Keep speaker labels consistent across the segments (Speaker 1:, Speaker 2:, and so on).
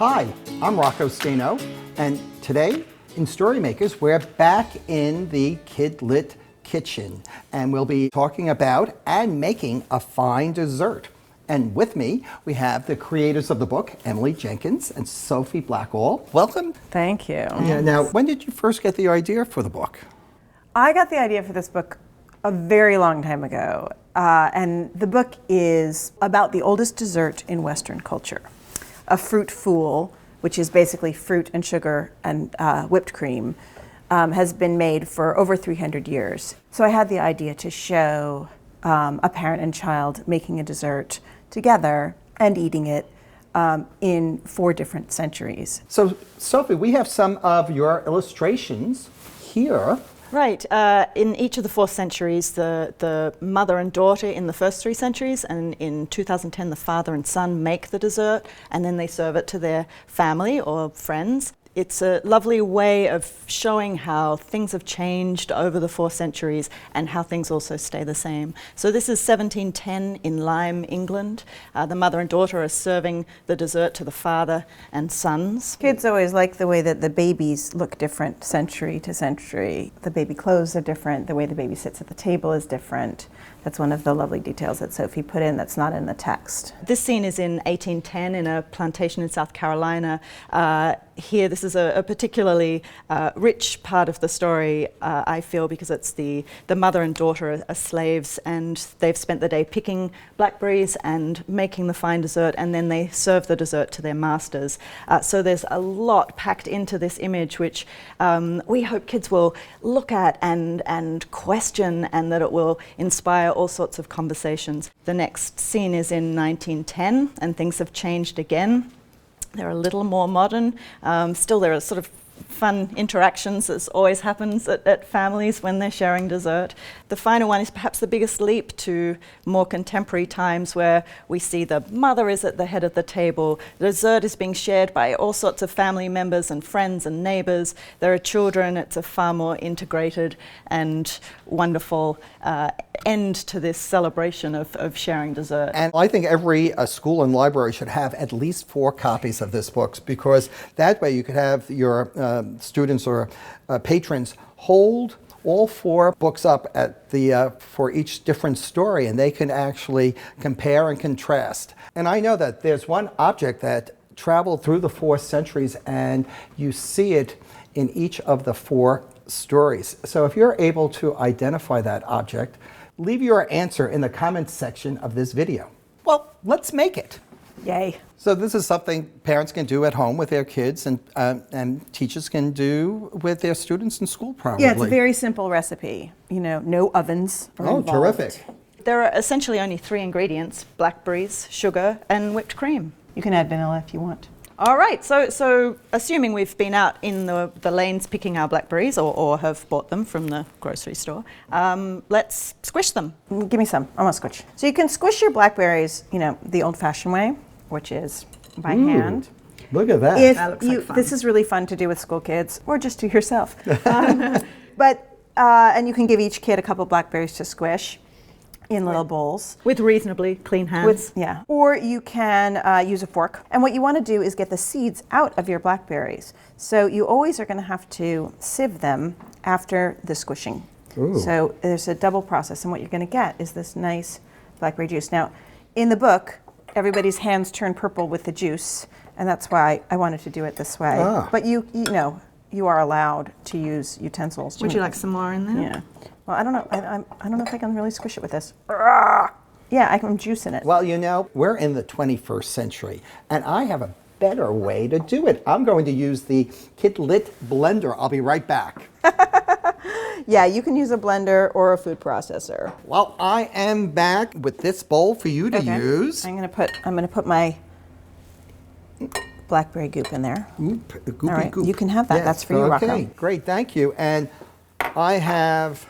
Speaker 1: Hi, I'm Rocco Stano, and today in Storymakers, we're back in the KidLit kitchen, and we'll be talking about and making a fine dessert. And with me, we have the creators of the book, Emily, Jenkins and Sophie Blackall. Welcome.
Speaker 2: Thank you.
Speaker 1: Yeah, now, when did you first get the idea for the book?
Speaker 2: I got the idea for this book a very long time ago, and the book is about the oldest dessert in Western culture, a fruit fool, which is basically fruit and sugar and whipped cream, has been made for over 300 years. So I had the idea to show a parent and child making a dessert together and eating it in 4 different centuries.
Speaker 1: So, Sophie, we have some of your illustrations here.
Speaker 3: Right. In each of the 4 centuries, the mother and daughter in the first 3 centuries, and in 2010, the father and son make the dessert, and then they serve it to their family or friends. It's a lovely way of showing how things have changed over the 4 centuries and how things also stay the same. So this is 1710 in Lyme, England. The mother and daughter are serving the dessert to the father and sons.
Speaker 2: Kids always like the way that the babies look different century to century. The baby clothes are different, the way the baby sits at the table is different. That's one of the lovely details that Sophie put in that's not in the text.
Speaker 3: This scene is in 1810 in a plantation in South Carolina. Here, this is a particularly rich part of the story, I feel, because it's the mother and daughter are slaves, and they've spent the day picking blackberries and making the fine dessert, and then they serve the dessert to their masters. So there's a lot packed into this image, which we hope kids will look at and question, and that it will inspire all sorts of conversations. The next scene is in 1910, and things have changed again. They're a little more modern. Still, there are sort of fun interactions, as always happens at families when they're sharing dessert. The final one is perhaps the biggest leap to more contemporary times, where we see the mother is at the head of the table. The dessert is being shared by all sorts of family members and friends and neighbors. There are children. It's a far more integrated and wonderful end to this celebration of sharing dessert.
Speaker 1: And I think every school and library should have at least 4 copies of this book, because that way you could have your students or patrons hold all 4 books up at the for each different story, and they can actually compare and contrast. And I know that there's one object that traveled through the 4 centuries, and you see it in each of the 4 stories. So if you're able to identify that object, leave your answer in the comments section of this video. Well, let's make it.
Speaker 2: Yay.
Speaker 1: So this is something parents can do at home with their kids, and teachers can do with their students in school, probably.
Speaker 2: Yeah, it's a very simple recipe. You know, no ovens are involved.
Speaker 1: Terrific.
Speaker 3: There are essentially only 3 ingredients: blackberries, sugar, and whipped cream.
Speaker 2: You can add vanilla if you want.
Speaker 3: All right, so assuming we've been out in the lanes picking our blackberries, or have bought them from the grocery store, let's squish them.
Speaker 2: Give me some. I want to squish. So you can squish your blackberries, you know, the old-fashioned way, which is by hand.
Speaker 1: Look at that.
Speaker 2: If
Speaker 3: That looks
Speaker 2: you,
Speaker 3: like fun.
Speaker 2: this is really fun to do with school kids, or just to yourself. And you can give each kid a couple blackberries to squish in little bowls.
Speaker 3: With reasonably clean hands.
Speaker 2: Or you can use a fork. And what you want to do is get the seeds out of your blackberries. So you always are going to have to sieve them after the squishing.
Speaker 1: Ooh.
Speaker 2: So there's a double process, and what you're going to get is this nice blackberry juice. Now, in the book, everybody's hands turn purple with the juice, and that's why I wanted to do it this way. But you know, you are allowed to use utensils.
Speaker 3: Would you like some more in there?
Speaker 2: Yeah. Well, I don't know. I don't know if I can really squish it with this. Yeah, I can juice in it.
Speaker 1: Well, you know, we're in the 21st century, and I have a better way to do it. I'm going to use the KidLit blender. I'll be right back.
Speaker 2: Yeah, you can use a blender or a food processor.
Speaker 1: Well, I am back with this bowl for you to use.
Speaker 2: I'm gonna put my blackberry goop in there.
Speaker 1: Goopy
Speaker 2: All right,
Speaker 1: goop.
Speaker 2: you can have that.
Speaker 1: Yes.
Speaker 2: That's for you, Rocco.
Speaker 1: Okay, great, thank you. And I have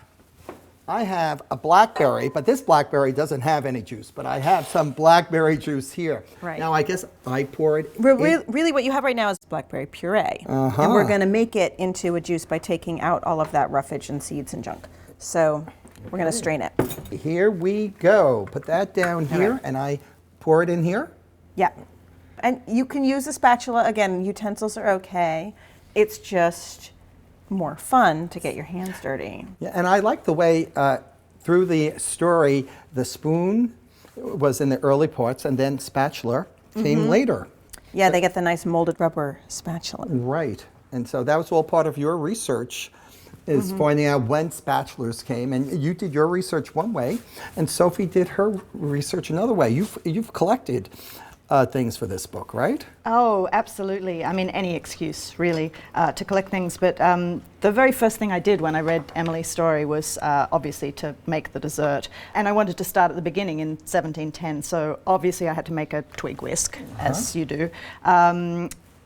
Speaker 1: a blackberry, but this blackberry doesn't have any juice, but I have some blackberry juice here.
Speaker 2: Right.
Speaker 1: Now I guess I pour it
Speaker 2: Really what you have right now is blackberry puree. And we're gonna make it into a juice by taking out all of that roughage and seeds and junk. So we're gonna strain it.
Speaker 1: Here we go. Put that down here, and I pour it in here.
Speaker 2: Yeah. And you can use a spatula. Again, utensils are okay. It's just more fun to get your hands dirty.
Speaker 1: Yeah, and I like the way through the story, the spoon was in the early parts, and then spatula came later.
Speaker 2: Yeah, they get the nice molded rubber spatula.
Speaker 1: Right, and so that was all part of your research, is finding out when spatulas came, and you did your research one way, and Sophie did her research another way. You've collected things for this book, right?
Speaker 3: Oh, absolutely. I mean, any excuse, really, to collect things. But the very first thing I did when I read Emily's story was obviously to make the dessert. And I wanted to start at the beginning in 1710. So obviously I had to make a twig whisk, as you do.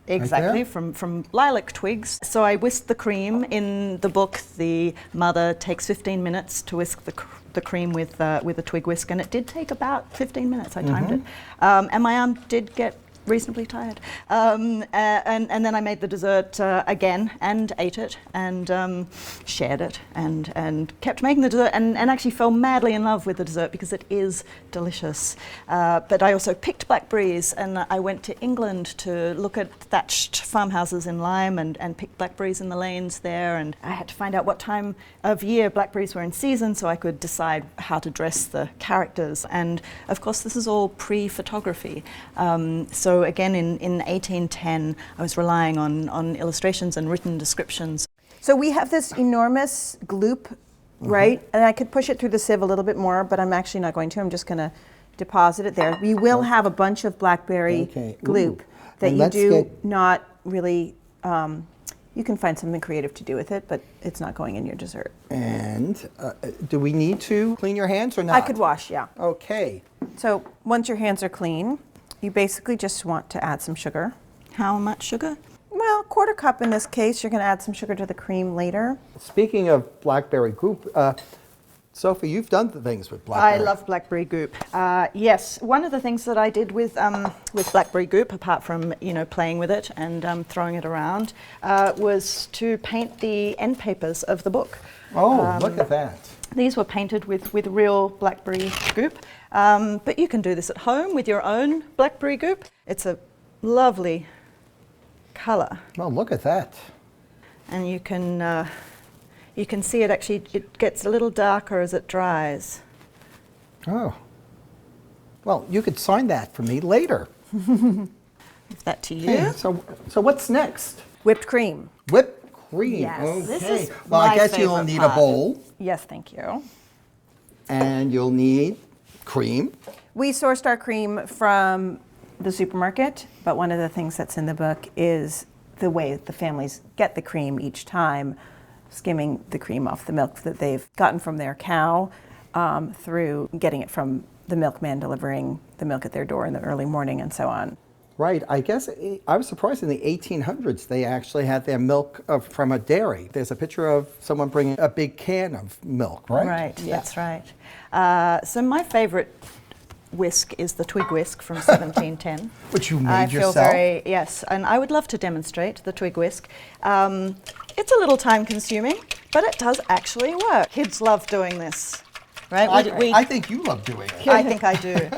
Speaker 3: Exactly, from lilac twigs. So I whisked the cream. In the book, the mother takes 15 minutes to whisk the cream with a twig whisk, and it did take about 15 minutes. I timed it, and my arm did get reasonably tired. And then I made the dessert again and ate it and shared it and kept making the dessert and actually fell madly in love with the dessert because it is delicious. But I also picked blackberries, and I went to England to look at thatched farmhouses in Lyme and picked blackberries in the lanes there, and I had to find out what time of year blackberries were in season so I could decide how to dress the characters. And of course this is all pre-photography. So again, in 1810, I was relying on illustrations and written descriptions.
Speaker 2: So we have this enormous gloop, right? And I could push it through the sieve a little bit more, but I'm actually not going to. I'm just going to deposit it there. We will have a bunch of blackberry gloop that you do not really, you can find something creative to do with it, but it's not going in your dessert.
Speaker 1: And do we need to clean your hands or not?
Speaker 2: I could wash, yeah.
Speaker 1: Okay.
Speaker 2: So once your hands are clean, you basically just want to add some sugar.
Speaker 3: How much sugar?
Speaker 2: Well, quarter cup in this case. You're going to add some sugar to the cream later.
Speaker 1: Speaking of blackberry goop, Sophie, you've done the things with blackberry.
Speaker 3: I love blackberry goop. Yes, one of the things that I did with blackberry goop, apart from playing with it and throwing it around, was to paint the end papers of the book.
Speaker 1: Oh, look at that.
Speaker 3: These were painted with real blackberry goop, but you can do this at home with your own blackberry goop. It's a lovely colour.
Speaker 1: Oh, look at that.
Speaker 3: And you can see it actually, it gets a little darker as it dries.
Speaker 1: Oh. Well, you could sign that for me later.
Speaker 3: Give that to you.
Speaker 1: Hey, so what's next?
Speaker 2: Whipped cream.
Speaker 1: Whipped cream.
Speaker 2: Yes.
Speaker 1: Okay.
Speaker 3: This is
Speaker 1: well, I
Speaker 3: my
Speaker 1: guess you'll
Speaker 3: favourite
Speaker 1: need
Speaker 3: part.
Speaker 1: a bowl.
Speaker 2: Yes, thank you.
Speaker 1: And you'll need cream.
Speaker 2: We sourced our cream from the supermarket, but one of the things that's in the book is the way the families get the cream each time, skimming the cream off the milk that they've gotten from their cow through getting it from the milkman delivering the milk at their door in the early morning and so on.
Speaker 1: Right. I guess I was surprised in the 1800s they actually had their milk from a dairy. There's a picture of someone bringing a big can of milk, right?
Speaker 3: Right, yeah. That's right. So my favourite whisk is the twig whisk from 1710.
Speaker 1: Which you made
Speaker 3: I
Speaker 1: yourself?
Speaker 3: feel very, yes, and I would love to demonstrate the twig whisk. It's a little time consuming, but it does actually work. Kids love doing this, right?
Speaker 1: I think you love doing it.
Speaker 3: I think I do.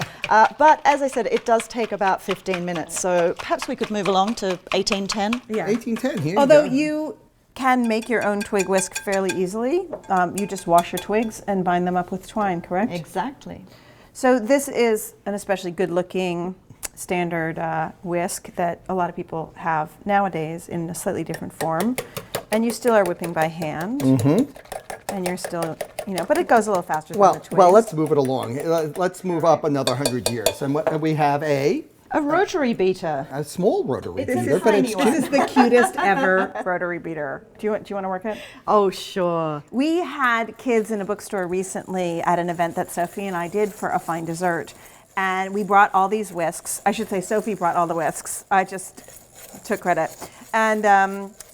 Speaker 3: But as I said, it does take about 15 minutes, so perhaps we could move along to 1810.
Speaker 2: Yeah.
Speaker 1: 1810, here
Speaker 2: Although
Speaker 1: you go.
Speaker 2: you can make your own twig whisk fairly easily. You just wash your twigs and bind them up with twine, correct?
Speaker 3: Exactly.
Speaker 2: So this is an especially good-looking standard whisk that a lot of people have nowadays in a slightly different form. And you still are whipping by hand. Mm-hmm. And you're still, but it goes a little faster than the twigs.
Speaker 1: Well, let's move it along. Let's move up another 100 years. And we have a
Speaker 3: rotary beater.
Speaker 1: A small rotary
Speaker 3: It's a
Speaker 1: beater, but
Speaker 3: tiny
Speaker 1: it's
Speaker 3: one.
Speaker 2: This is the cutest ever rotary beater. Do you want to work it?
Speaker 3: Oh, sure.
Speaker 2: We had kids in a bookstore recently at an event that Sophie and I did for a fine dessert. And we brought all these whisks. I should say Sophie brought all the whisks. I just took credit. And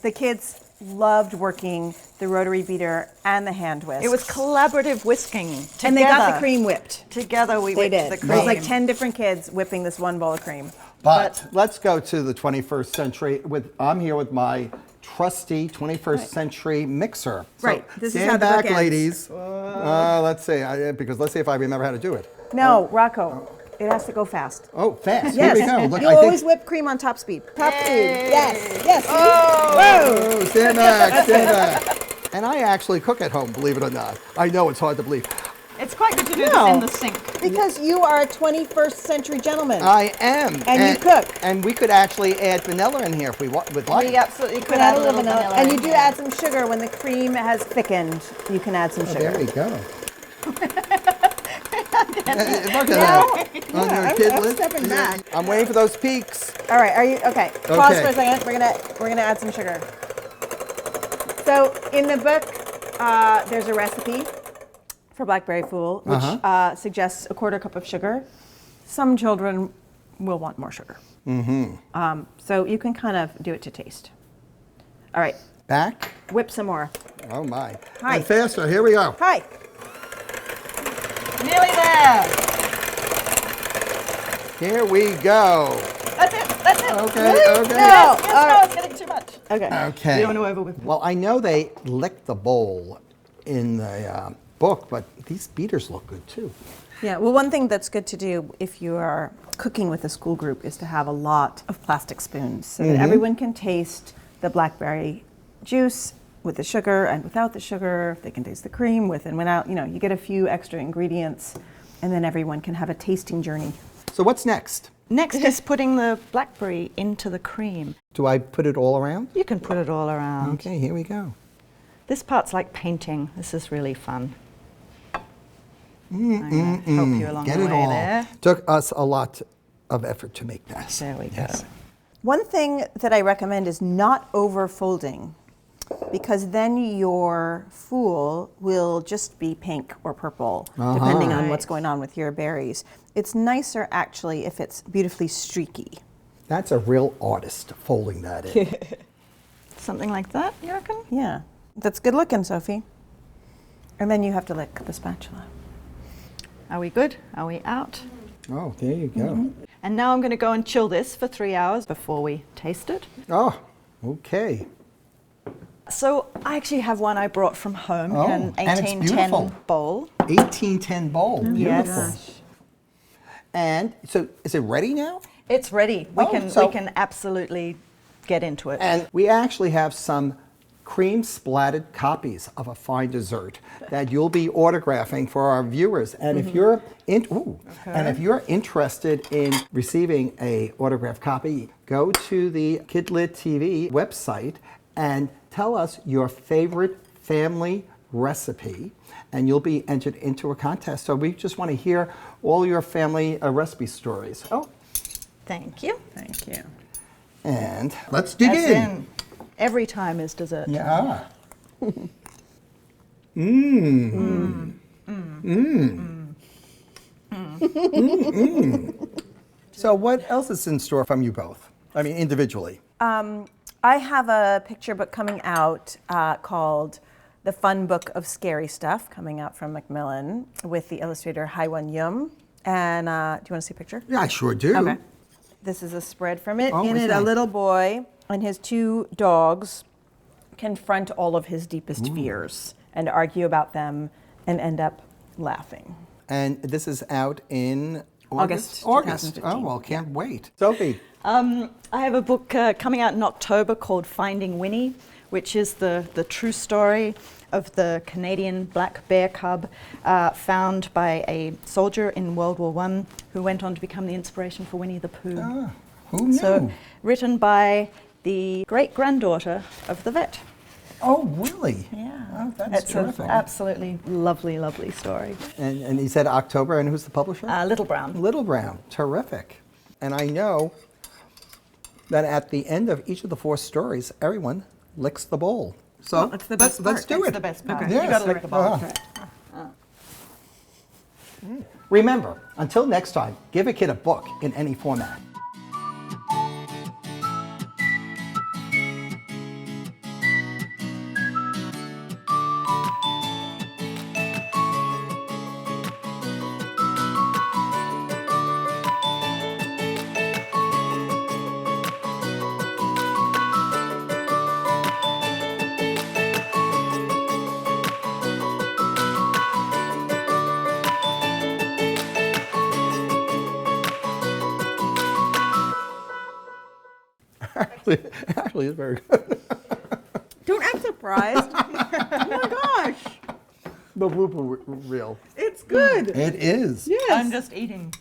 Speaker 2: the kids loved working the rotary beater and the hand whisk.
Speaker 3: It was collaborative whisking. Together.
Speaker 2: And they got the cream whipped.
Speaker 3: Together we
Speaker 2: They
Speaker 3: whipped
Speaker 2: did.
Speaker 3: the cream.
Speaker 2: There was like 10 different kids whipping this one bowl of cream.
Speaker 1: But let's go to the 21st century. I'm here with my trusty 21st century mixer. So
Speaker 2: Right. This is
Speaker 1: stand
Speaker 2: how the
Speaker 1: back,
Speaker 2: book ends.
Speaker 1: ladies. Let's see, because let's see if I remember how to do it.
Speaker 2: No, Rocco. It has to go fast.
Speaker 1: Oh, fast.
Speaker 2: Yes.
Speaker 1: Here we go. Look,
Speaker 2: You always whip cream on top speed. Top speed. Yes. Yes. Whoa.
Speaker 1: Oh, stand back, stand back. And I actually cook at home, believe it or not. I know it's hard to believe.
Speaker 3: It's quite good to do
Speaker 2: No.
Speaker 3: this in the sink.
Speaker 2: Because you are a 21st century gentleman.
Speaker 1: I am.
Speaker 2: And you cook.
Speaker 1: And we could actually add vanilla in here if we would like.
Speaker 3: We absolutely could
Speaker 2: Could
Speaker 3: add a little vanilla.
Speaker 2: And you
Speaker 3: in
Speaker 2: do
Speaker 3: here.
Speaker 2: add some sugar when the cream has thickened. You can add some sugar.
Speaker 1: There we go. Look at that. On your
Speaker 2: I'm
Speaker 1: KidLit.
Speaker 2: stepping back.
Speaker 1: I'm waiting for those peaks.
Speaker 2: All right, are you okay? Pause for a second. We're gonna add some sugar. So in the book, there's a recipe for Blackberry Fool, which suggests a quarter cup of sugar. Some children will want more sugar. So you can kind of do it to taste. All right,
Speaker 1: Back.
Speaker 2: whip some more.
Speaker 1: Oh my.
Speaker 2: Hi.
Speaker 1: And faster. Here we go.
Speaker 2: Hi.
Speaker 3: Nearly there.
Speaker 1: Here we go.
Speaker 3: That's it. That's it.
Speaker 1: Okay.
Speaker 2: Really?
Speaker 1: Okay.
Speaker 2: No.
Speaker 3: Yes, no, it's getting too much.
Speaker 2: Okay.
Speaker 1: Okay.
Speaker 3: We don't want to over whip it.
Speaker 1: Well, I know they lick the bowl in the book, but these beaters look good too.
Speaker 2: Yeah, well, one thing that's good to do if you are cooking with a school group is to have a lot of plastic spoons so that everyone can taste the blackberry juice with the sugar and without the sugar. They can taste the cream with and without. You know, you get a few extra ingredients, and then everyone can have a tasting journey.
Speaker 1: So what's next?
Speaker 3: Next is putting the blackberry into the cream.
Speaker 1: Do I put it all around?
Speaker 3: You can put it all around.
Speaker 1: Okay, here we go.
Speaker 3: This part's like painting. This is really fun. I'm gonna help you along
Speaker 1: Get
Speaker 3: the
Speaker 1: it
Speaker 3: way
Speaker 1: all.
Speaker 3: there.
Speaker 1: Took us a lot of effort to make this.
Speaker 3: There we go.
Speaker 1: Yes.
Speaker 2: One thing that I recommend is not over folding, because then your fool will just be pink or purple, depending on what's going on with your berries. It's nicer actually if it's beautifully streaky.
Speaker 1: That's a real artist folding that in.
Speaker 3: Something like that, you reckon?
Speaker 2: Yeah, that's good looking, Sophie. And then you have to lick the spatula.
Speaker 3: Are we good? Are we out?
Speaker 1: Oh, there you go.
Speaker 3: And now I'm going to go and chill this for 3 hours before we taste it.
Speaker 1: Oh, okay.
Speaker 3: So I actually have one I brought from home
Speaker 1: Oh,
Speaker 3: in an
Speaker 1: and it's
Speaker 3: 1810
Speaker 1: beautiful.
Speaker 3: bowl.
Speaker 1: 1810 bowl. Beautiful.
Speaker 3: Yes.
Speaker 1: And so is it ready now?
Speaker 3: It's ready. We
Speaker 1: so-
Speaker 3: can absolutely get into it.
Speaker 1: And we actually have some cream splattered copies of a fine dessert that you'll be autographing for our viewers. And if you're and if you're interested in receiving a autographed copy, go to the KidLit TV website and tell us your favorite family recipe, and you'll be entered into a contest. So we just want to hear all your family recipe stories. Oh,
Speaker 3: Thank you.
Speaker 2: Thank you.
Speaker 1: and let's dig
Speaker 3: As
Speaker 1: in.
Speaker 3: in, every time is dessert.
Speaker 1: Yeah. So what else is in store from you both? I mean, individually.
Speaker 2: I have a picture book coming out called The Fun Book of Scary Stuff, coming out from Macmillan with the illustrator Haiwan Yum. And do you want to see a picture?
Speaker 1: Yeah, I sure do.
Speaker 2: Okay. This is a spread from it.
Speaker 1: Oh,
Speaker 2: In
Speaker 1: what's
Speaker 2: it,
Speaker 1: that?
Speaker 2: a little boy and his two dogs confront all of his deepest fears and argue about them and end up laughing.
Speaker 1: And this is out in
Speaker 2: August
Speaker 1: August.
Speaker 2: 2015.
Speaker 1: Oh, well, can't wait. Sophie.
Speaker 3: I have a book coming out in October called Finding Winnie, which is the true story of the Canadian black bear cub found by a soldier in World War I who went on to become the inspiration for Winnie the Pooh.
Speaker 1: Ah, who knew?
Speaker 3: So, written by the great-granddaughter of the vet.
Speaker 1: Oh, really?
Speaker 3: Yeah.
Speaker 1: Oh, that's
Speaker 3: It's an
Speaker 1: terrific.
Speaker 3: absolutely lovely, lovely story.
Speaker 1: And he said October, and who's the publisher?
Speaker 3: Little Brown.
Speaker 1: Little Brown. Terrific. And I know that at the end of each of the 4 stories, everyone licks the bowl. So
Speaker 2: Well, it's the best
Speaker 1: let's
Speaker 2: part.
Speaker 1: do
Speaker 3: It's
Speaker 1: it.
Speaker 3: the best part.
Speaker 1: Yes.
Speaker 3: You got to lick the ball.
Speaker 1: Remember, until next time, give a kid a book in any format. actually it's very good.
Speaker 2: Don't act surprised. Oh my gosh.
Speaker 1: The blooper reel.
Speaker 2: It's good.
Speaker 1: It is.
Speaker 2: Yes.
Speaker 4: I'm just eating.